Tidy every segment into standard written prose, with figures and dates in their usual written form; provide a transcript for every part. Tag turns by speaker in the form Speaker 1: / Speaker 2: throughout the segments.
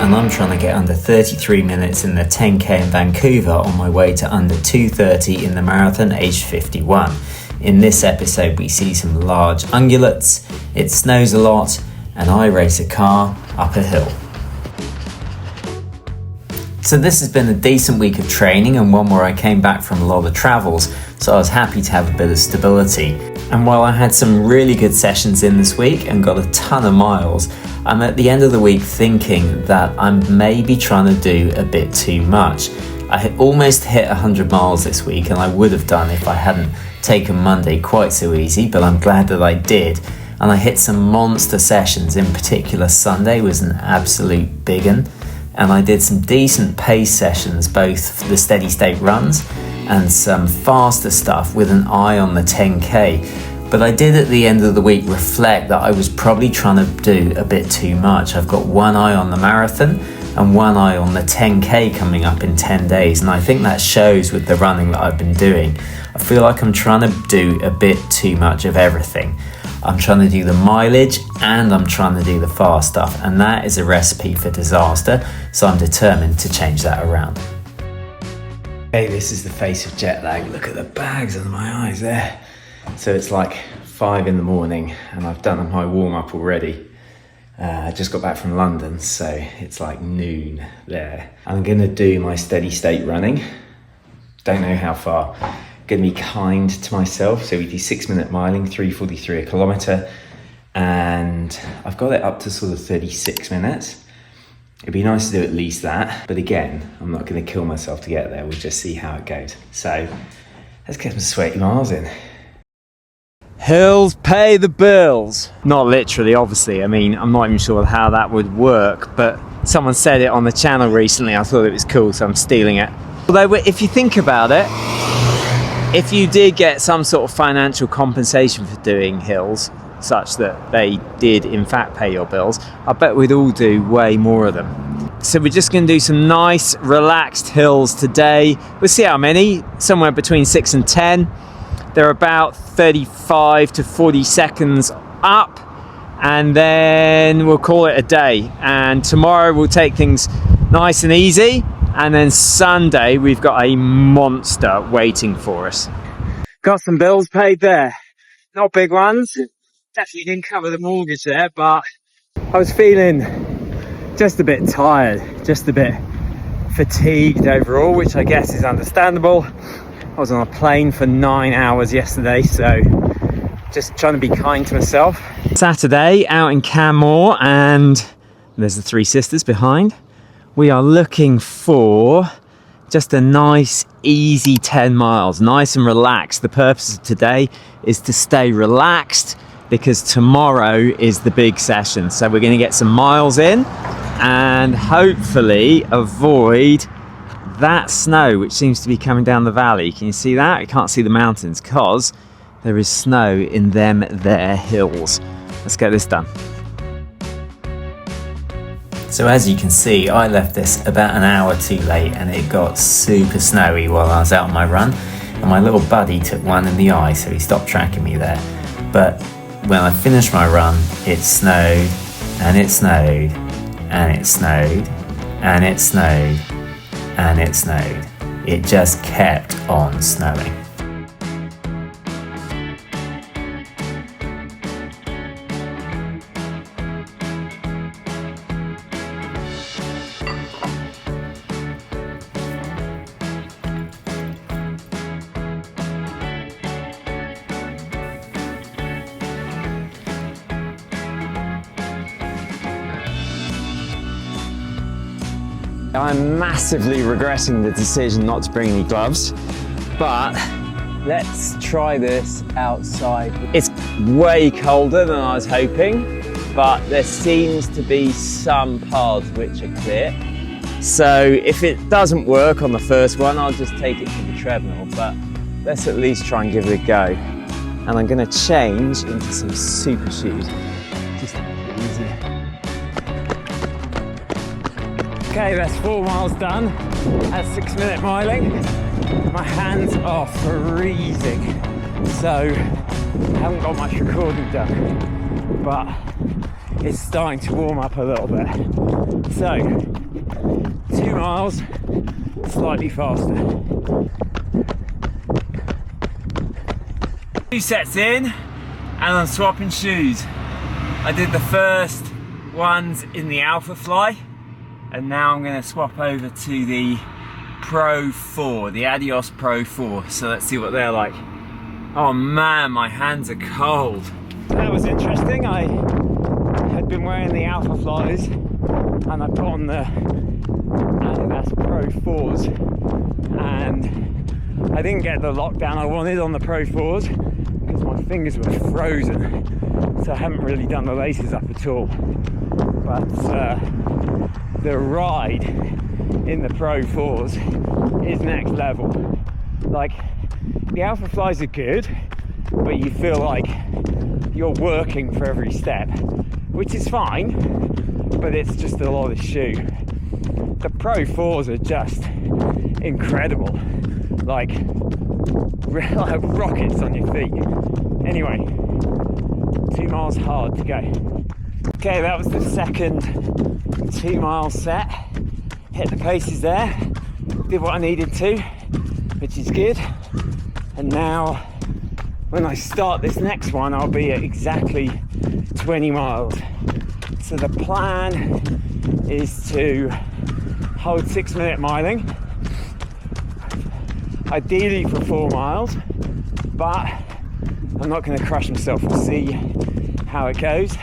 Speaker 1: and I'm trying to get under 33 minutes in the 10k in Vancouver on my way to under 2:30 in the marathon aged 51. In this episode we see some large ungulates, it snows a lot, and I race a car up a hill. So this has been a decent week of training and one where I came back from a lot of travels, so I was happy to have a bit of stability. And while I had some really good sessions in this week and got a ton of miles, I'm at the end of the week thinking that I'm maybe trying to do a bit too much. I almost hit 100 miles this week, and I would have done if I hadn't taken Monday quite so easy, but I'm glad that I did. And I hit some monster sessions, in particular Sunday was an absolute big one. And I did some decent pace sessions, both for the steady state runs and some faster stuff with an eye on the 10k. But I did at the end of the week reflect that I was probably trying to do a bit too much. I've got one eye on the marathon and one eye on the 10k coming up in 10 days. And I think that shows with the running that I've been doing. I feel like I'm trying to do a bit too much of everything. I'm trying to do the mileage and I'm trying to do the fast stuff, and that is a recipe for disaster, so I'm determined to change that around. Hey, this is the face of jet lag. Look at the bags under my eyes there. So it's like 5 in the morning and I've done my warm up already. I just got back from London, so it's like noon there. I'm gonna do my steady state running. Don't know how far. Gonna be kind to myself, so we do 6-minute miling, 3:43 a kilometre, and I've got it up to sort of 36 minutes. It'd be nice to do at least that, but again, I'm not gonna kill myself to get there. We'll just see how it goes. So let's get some sweaty miles in. Hills pay the bills. Not literally, obviously. I mean, I'm not even sure how that would work, but someone said it on the channel recently. I thought it was cool, so I'm stealing it. Although if you think about it, if you did get some sort of financial compensation for doing hills, such that they did in fact pay your bills, I bet we'd all do way more of them. So we're just going to do some nice relaxed hills today. We'll see how many, somewhere between 6 and 10. They're about 35 to 40 seconds up, and then we'll call it a day. And tomorrow we'll take things nice and easy. And then Sunday, we've got a monster waiting for us. Got some bills paid there. Not big ones. Definitely didn't cover the mortgage there, but I was feeling just a bit tired, just a bit fatigued overall, which I guess is understandable. I was on a plane for 9 hours yesterday, so just trying to be kind to myself. Saturday, out in Canmore, and there's the Three Sisters behind. We are looking for just a nice, easy 10 miles, nice and relaxed. The purpose of today is to stay relaxed because tomorrow is the big session. So we're going to get some miles in and hopefully avoid that snow, which seems to be coming down the valley. Can you see that? You can't see the mountains because there is snow in there hills. Let's get this done. So as you can see, I left this about an hour too late and it got super snowy while I was out on my run, and my little buddy took one in the eye, so he stopped tracking me there. But when I finished my run, it snowed and it snowed and it snowed and it snowed and it snowed. It just kept on snowing. I'm massively regretting the decision not to bring any gloves, but let's try this outside. It's way colder than I was hoping, but there seems to be some paths which are clear. So if it doesn't work on the first one, I'll just take it to the treadmill, but let's at least try and give it a go. And I'm going to change into some super shoes, just to make it easier. Okay, that's 4 miles done. That's 6-minute miling. My hands are freezing, so I haven't got much recording done. But
Speaker 2: it's starting to warm up a little bit. So 2 miles, slightly faster. 2 sets in, and I'm swapping shoes. I did the first ones in the Alpha Fly, and now I'm going to swap over to the Pro 4, the Adios Pro 4. So let's see what they're like. Oh man, my hands are cold. That was interesting. I had been wearing the Alpha Flies, and I put on the Adidas Pro 4s, and I didn't get the lockdown I wanted on the Pro 4s because my fingers were frozen, so I haven't really done the laces up at all. But the ride in the Pro 4s is next level. Like, the Alpha Flies are good, but you feel like you're working for every step, which is fine, but it's just a lot of shoe. The Pro 4s are just incredible, like rockets on your feet. Anyway, 2 miles hard to go. Okay, that was the second 2 mile set. Hit the paces there, did what I needed to, which is good. And now, when I start this next one, I'll be at exactly 20 miles. So the plan is to hold 6-minute miling, ideally for 4 miles, but I'm not going to crush myself. We'll see how it goes.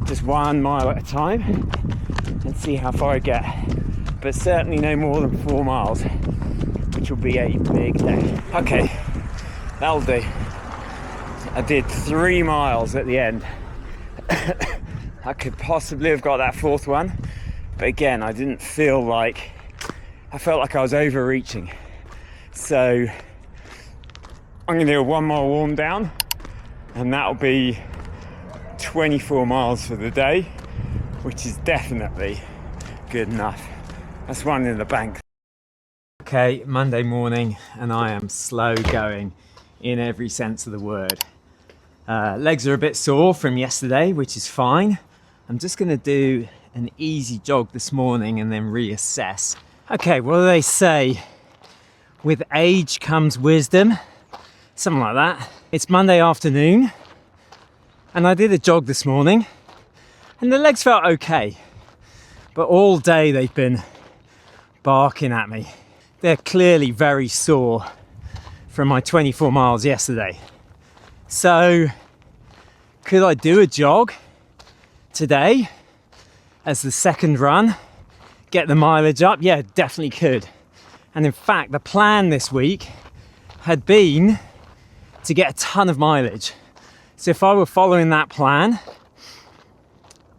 Speaker 2: Just 1 mile at a time and see how far I get. But certainly no more than 4 miles, which will be a big day. Okay, that'll do. I did 3 miles at the end. I could possibly have got that 4th one, but again, I didn't feel like, I felt like I was overreaching. So I'm gonna do a 1 mile warm down, and that'll be 24 miles for the day, which is definitely good enough. That's one in the bank. Okay, Monday morning, and I am slow going in every sense of the word. Legs are a bit sore from yesterday, which is fine. I'm just gonna do an easy jog this morning and then reassess. Okay, what do they say? With age comes wisdom, something like that. It's Monday afternoon, and I did a jog this morning, and the legs felt okay, but all day they've been barking at me. They're clearly very sore from my 24 miles yesterday. So, could I do a jog today as the second run? Get the mileage up? Yeah, definitely could. And in fact, the plan this week had been to get a ton of mileage. So if I were following that plan,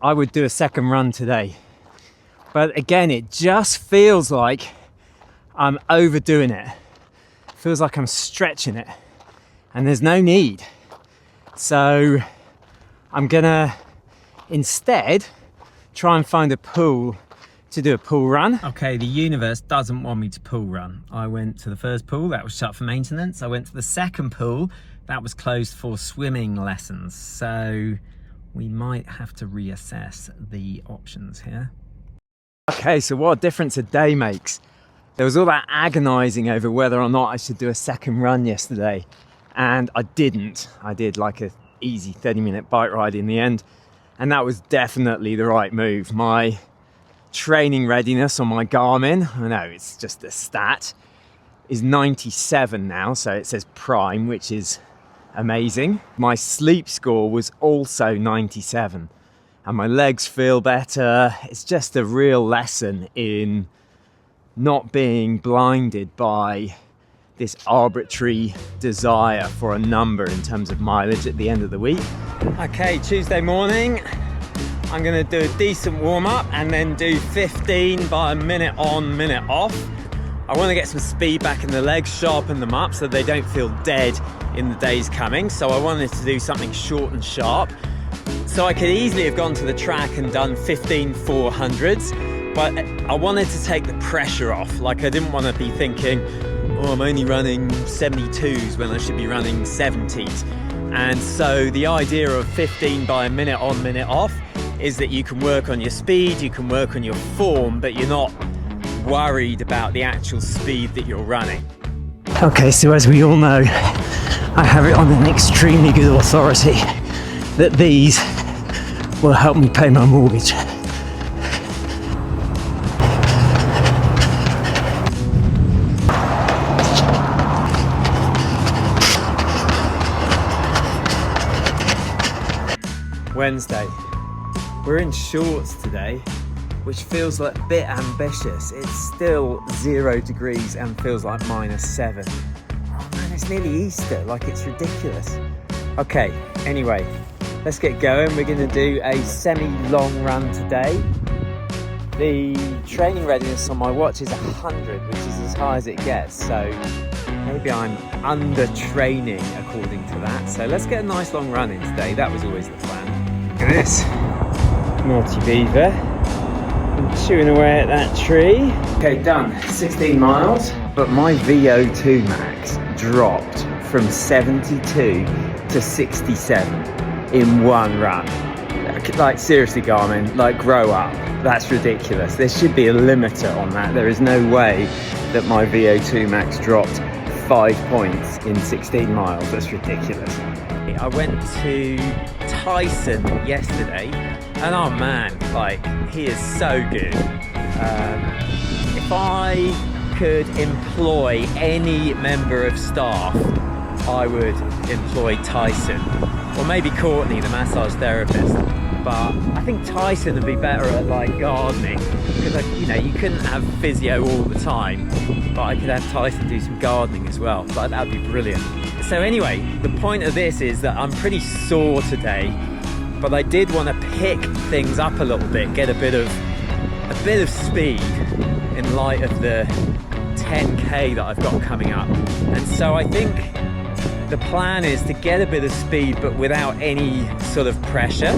Speaker 2: I would do a second run today. But again, it just feels like I'm overdoing it. It feels like I'm stretching it, and there's no need. So I'm gonna instead try and find a pool to do a pool run. Okay, the universe doesn't want me to pool run. I went to the first pool, that was shut for maintenance. I went to the second pool, that was closed for swimming lessons. So we might have to reassess the options here. Okay, so what a difference a day makes. There was all that agonizing over whether or not I should do a second run yesterday, and I didn't. I did like a easy 30-minute bike ride in the end, and that was definitely the right move. My training readiness on my Garmin, I know it's just a stat, is 97 now, so it says prime, which is amazing. My sleep score was also 97, and my legs feel better. It's just a real lesson in not being blinded by this arbitrary desire for a number in terms of mileage at the end of the week. Okay, Tuesday morning, I'm gonna do a decent warm up and then do 15 by a minute on, minute off. I wanna get some speed back in the legs, sharpen them up so they don't feel dead in the days coming. So I wanted to do something short and sharp. So I could easily have gone to the track and done 15 400s, but I wanted to take the pressure off. Like, I didn't want to be thinking, oh, I'm only running 72s when I should be running 70s. And so the idea of 15 by a minute on, minute off
Speaker 1: is that you can work on your speed, you can work on your form, but you're not worried about the actual speed that you're running.
Speaker 2: Okay, so as we all know, I have it on an extremely good authority that these will help me pay my mortgage.
Speaker 1: Wednesday. We're in shorts today, which feels like a bit ambitious. It's still 0 degrees and feels like -7. Oh man, it's nearly Easter, like it's ridiculous. Okay, anyway, let's get going. We're gonna do a semi-long run today. The training readiness on my watch is 100, which is as high as it gets, so maybe I'm under training according to that. So let's get a nice long run in today. That was always the plan. Look at this, naughty beaver. I'm chewing away at that tree. Okay, done, 16 miles, but my VO2 max dropped from 72 to 67 in one run. Like seriously, Garmin, like grow up. That's ridiculous. There should be a limiter on that. There is no way that my VO2 max dropped 5 points in 16 miles. That's ridiculous. I went to Tyson yesterday, and oh man, like he is so good. If I could employ any member of staff, I would employ Tyson, or maybe Courtney, the massage therapist. But I think Tyson would be better at like gardening, because you know, you couldn't have physio all the time, but I could have Tyson do some gardening as well. Like that would be brilliant. So anyway, the point of this is that I'm pretty sore today, but I did want to pick things up a little bit, get a bit of speed in light of the 10K that I've got coming up. And so I think the plan is to get a bit of speed but without any sort of pressure,